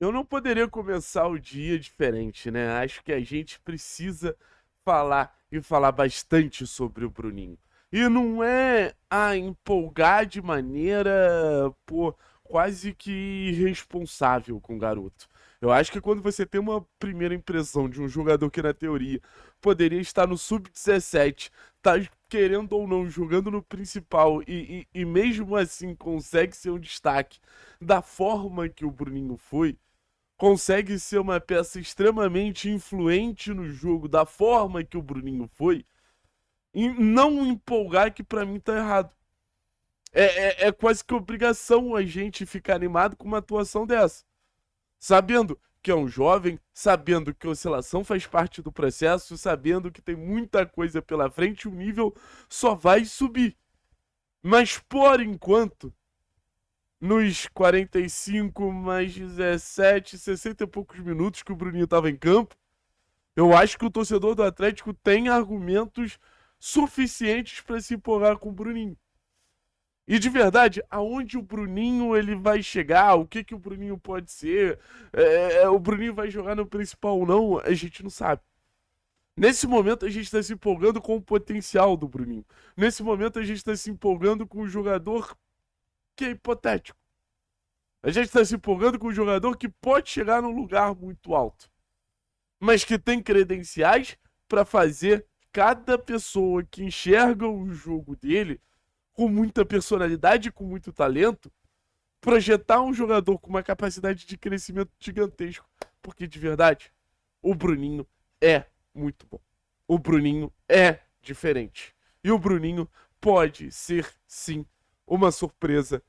Eu não poderia começar o dia diferente, né? Acho que a gente precisa falar e falar bastante sobre o Bruninho. E não é empolgar de maneira, pô, quase que irresponsável com o garoto. Eu acho que quando você tem uma primeira impressão de um jogador que, na teoria, poderia estar no sub-17, tá querendo ou não jogando no principal e mesmo assim consegue ser um destaque da forma que o Bruninho foi, consegue ser uma peça extremamente influente no jogo da forma que o Bruninho foi, e não empolgar que pra mim tá errado. É quase que obrigação a gente ficar animado com uma atuação dessa. Sabendo que é um jovem, sabendo que a oscilação faz parte do processo, sabendo que tem muita coisa pela frente, o nível só vai subir. Mas por enquanto, nos 45 mais 17, 60 e poucos minutos que o Bruninho estava em campo, eu acho que o torcedor do Atlético tem argumentos suficientes para se empolgar com o Bruninho. E de verdade, aonde o Bruninho ele vai chegar, o que que o Bruninho pode ser, o Bruninho vai jogar no principal ou não, a gente não sabe. Nesse momento a gente está se empolgando com o potencial do Bruninho. Nesse momento a gente está se empolgando com o jogador que é hipotético. A gente está se empolgando com um jogador que pode chegar num lugar muito alto, mas que tem credenciais para fazer cada pessoa que enxerga o jogo dele com muita personalidade, com muito talento, projetar um jogador com uma capacidade de crescimento gigantesco. Porque de verdade, o Bruninho é muito bom. O Bruninho é diferente. E o Bruninho pode ser, sim, uma surpresa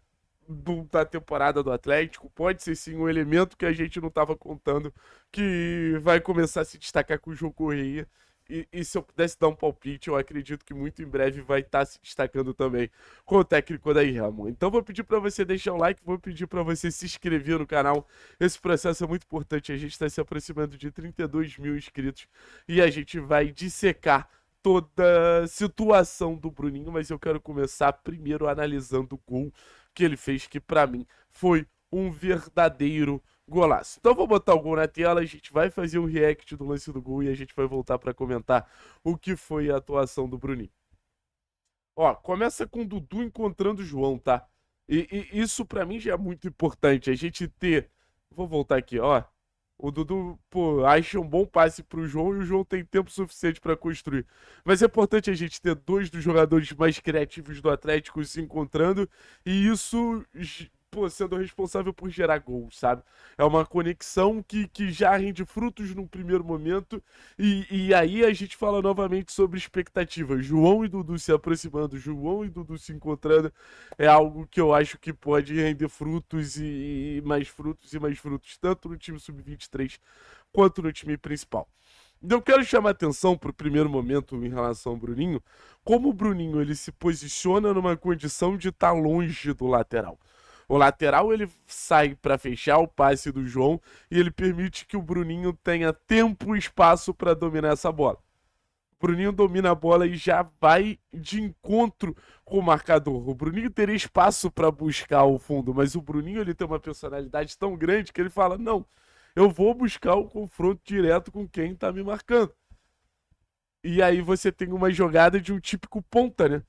da temporada do Atlético, pode ser sim um elemento que a gente não estava contando, que vai começar a se destacar com o João Correia. E se eu pudesse dar um palpite, eu acredito que muito em breve vai estar se destacando também com o técnico da Ramon. Então vou pedir para você deixar o like, vou pedir para você se inscrever no canal. Esse processo é muito importante, a gente está se aproximando de 32 mil inscritos e a gente vai dissecar toda a situação do Bruninho, mas eu quero começar primeiro analisando o gol que ele fez, que para mim foi um verdadeiro golaço. Então vou botar o gol na tela, a gente vai fazer um react do lance do gol e a gente vai voltar para comentar o que foi a atuação do Bruninho. Ó, começa com o Dudu encontrando o João, tá? E isso para mim já é muito importante, a gente ter... Vou voltar aqui, ó. O Dudu, pô, acha um bom passe pro João e o João tem tempo suficiente para construir. Mas é importante a gente ter dois dos jogadores mais criativos do Atlético se encontrando e isso, pô, sendo responsável por gerar gols, sabe? É uma conexão que já rende frutos num primeiro momento e aí a gente fala novamente sobre expectativa. João e Dudu se aproximando, João e Dudu se encontrando é algo que eu acho que pode render frutos e mais frutos e mais frutos, tanto no time sub-23 quanto no time principal. Eu quero chamar atenção para o primeiro momento em relação ao Bruninho, como o Bruninho ele se posiciona numa condição de estar longe do lateral. O lateral ele sai para fechar o passe do João e ele permite que o Bruninho tenha tempo e espaço para dominar essa bola. O Bruninho domina a bola e já vai de encontro com o marcador. O Bruninho teria espaço para buscar o fundo, mas o Bruninho ele tem uma personalidade tão grande que ele fala: não, eu vou buscar o confronto direto com quem está me marcando. E aí você tem uma jogada de um típico ponta, né?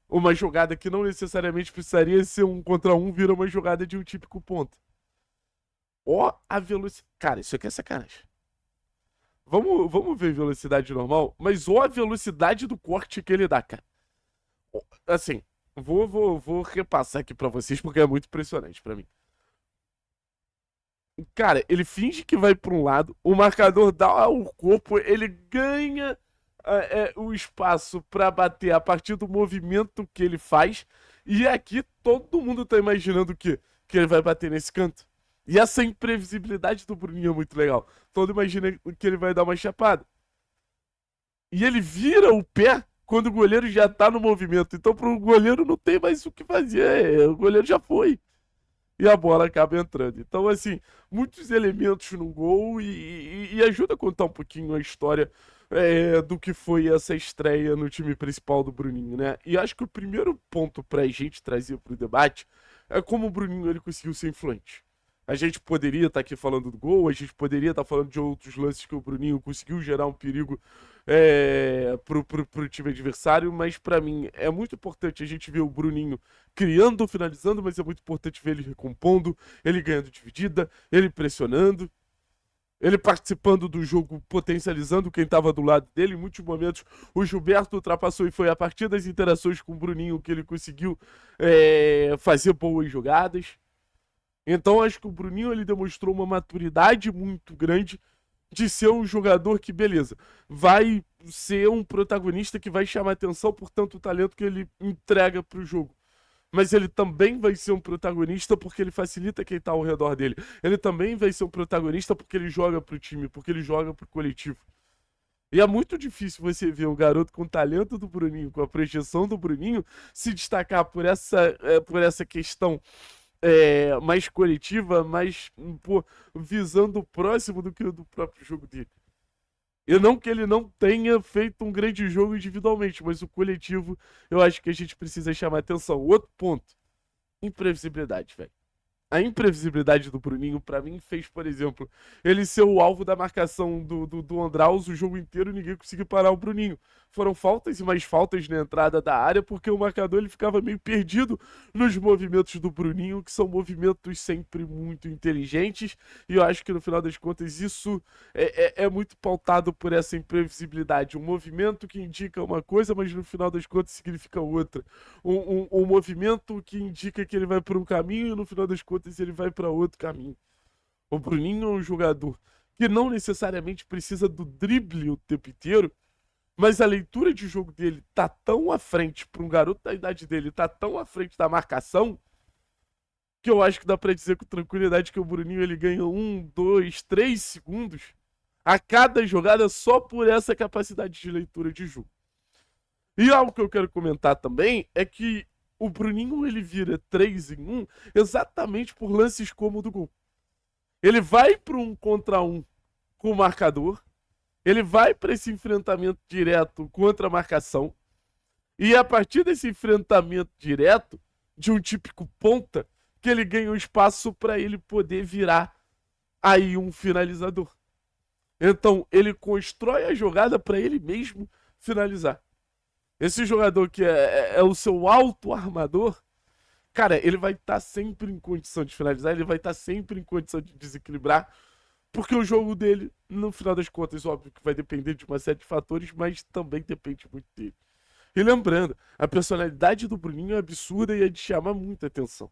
Uma jogada que não necessariamente precisaria ser um contra um, vira uma jogada de um típico ponta. Ó, a velocidade. Cara, isso aqui é sacanagem. Vamos ver velocidade normal, mas ó a velocidade do corte que ele dá, cara. Ó, assim, vou repassar aqui pra vocês porque é muito impressionante pra mim. Cara, ele finge que vai pra um lado, o marcador dá o corpo, ele ganha o espaço pra bater a partir do movimento que ele faz, e aqui todo mundo tá imaginando o quê? Que ele vai bater nesse canto. E essa imprevisibilidade do Bruninho é muito legal. Todo imagina que ele vai dar uma chapada. E ele vira o pé quando o goleiro já tá no movimento. Então pro goleiro não tem mais o que fazer. O goleiro já foi. E a bola acaba entrando. Então, assim, muitos elementos no gol e ajuda a contar um pouquinho a história do que foi essa estreia no time principal do Bruninho, né? E acho que o primeiro ponto pra gente trazer pro debate é como o Bruninho ele conseguiu ser influente. A gente poderia estar aqui falando do gol, a gente poderia estar falando de outros lances que o Bruninho conseguiu gerar um perigo pro time adversário, mas para mim é muito importante a gente ver o Bruninho criando, finalizando, mas é muito importante ver ele recompondo, ele ganhando dividida, ele pressionando, ele participando do jogo, potencializando quem estava do lado dele. Em muitos momentos o Gilberto ultrapassou e foi a partir das interações com o Bruninho que ele conseguiu fazer boas jogadas. Então acho que o Bruninho ele demonstrou uma maturidade muito grande de ser um jogador que, beleza, vai ser um protagonista que vai chamar atenção por tanto talento que ele entrega para o jogo. Mas ele também vai ser um protagonista porque ele facilita quem tá ao redor dele. Ele também vai ser um protagonista porque ele joga pro time, porque ele joga pro coletivo. E é muito difícil você ver um garoto com o talento do Bruninho, com a projeção do Bruninho, se destacar por essa questão mais coletiva, mais pô, visando o próximo do que o do próprio jogo dele. E não que ele não tenha feito um grande jogo individualmente, mas o coletivo eu acho que a gente precisa chamar atenção. Outro ponto, imprevisibilidade, velho. A imprevisibilidade do Bruninho, pra mim, fez, por exemplo, ele ser o alvo da marcação do Andraus o jogo inteiro e ninguém conseguiu parar o Bruninho. Foram faltas e mais faltas na entrada da área, porque o marcador ele ficava meio perdido nos movimentos do Bruninho, que são movimentos sempre muito inteligentes, e eu acho que no final das contas isso é muito pautado por essa imprevisibilidade. Um movimento que indica uma coisa, mas no final das contas significa outra. Um movimento que indica que ele vai por um caminho e no final das contas ele vai para outro caminho. O Bruninho é um jogador que não necessariamente precisa do drible o tempo inteiro, mas a leitura de jogo dele tá tão à frente, para um garoto da idade dele, tá tão à frente da marcação, que eu acho que dá para dizer com tranquilidade que o Bruninho ele ganha 1, 2, 3 segundos a cada jogada só por essa capacidade de leitura de jogo. E algo que eu quero comentar também é que o Bruninho ele vira 3 em 1 exatamente por lances como o do gol. Ele vai para um contra um com o marcador, ele vai para esse enfrentamento direto contra a marcação, e é a partir desse enfrentamento direto, de um típico ponta, que ele ganha um espaço para ele poder virar aí um finalizador. Então ele constrói a jogada para ele mesmo finalizar. Esse jogador que é o seu auto-armador, cara, ele vai estar sempre em condição de finalizar, ele vai estar sempre em condição de desequilibrar, porque o jogo dele, no final das contas, óbvio que vai depender de uma série de fatores, mas também depende muito dele. E lembrando, a personalidade do Bruninho é absurda e é de chamar muita atenção.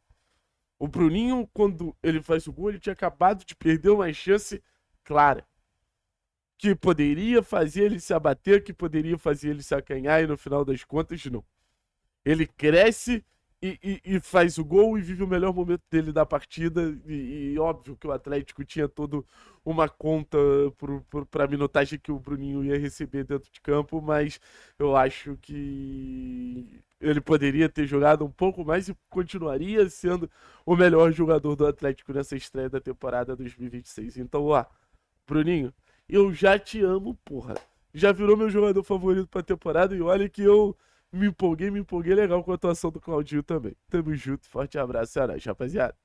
O Bruninho, quando ele faz o gol, ele tinha acabado de perder uma chance clara, que poderia fazer ele se abater, que poderia fazer ele se acanhar, e no final das contas, não. Ele cresce e faz o gol e vive o melhor momento dele da partida. E óbvio que o Atlético tinha toda uma conta para a minutagem que o Bruninho ia receber dentro de campo, mas eu acho que ele poderia ter jogado um pouco mais e continuaria sendo o melhor jogador do Atlético nessa estreia da temporada 2026. Então, ó, Bruninho, eu já te amo, porra. Já virou meu jogador favorito pra temporada e olha que eu me empolguei legal com a atuação do Claudinho também. Tamo junto, forte abraço, é nóis, rapaziada.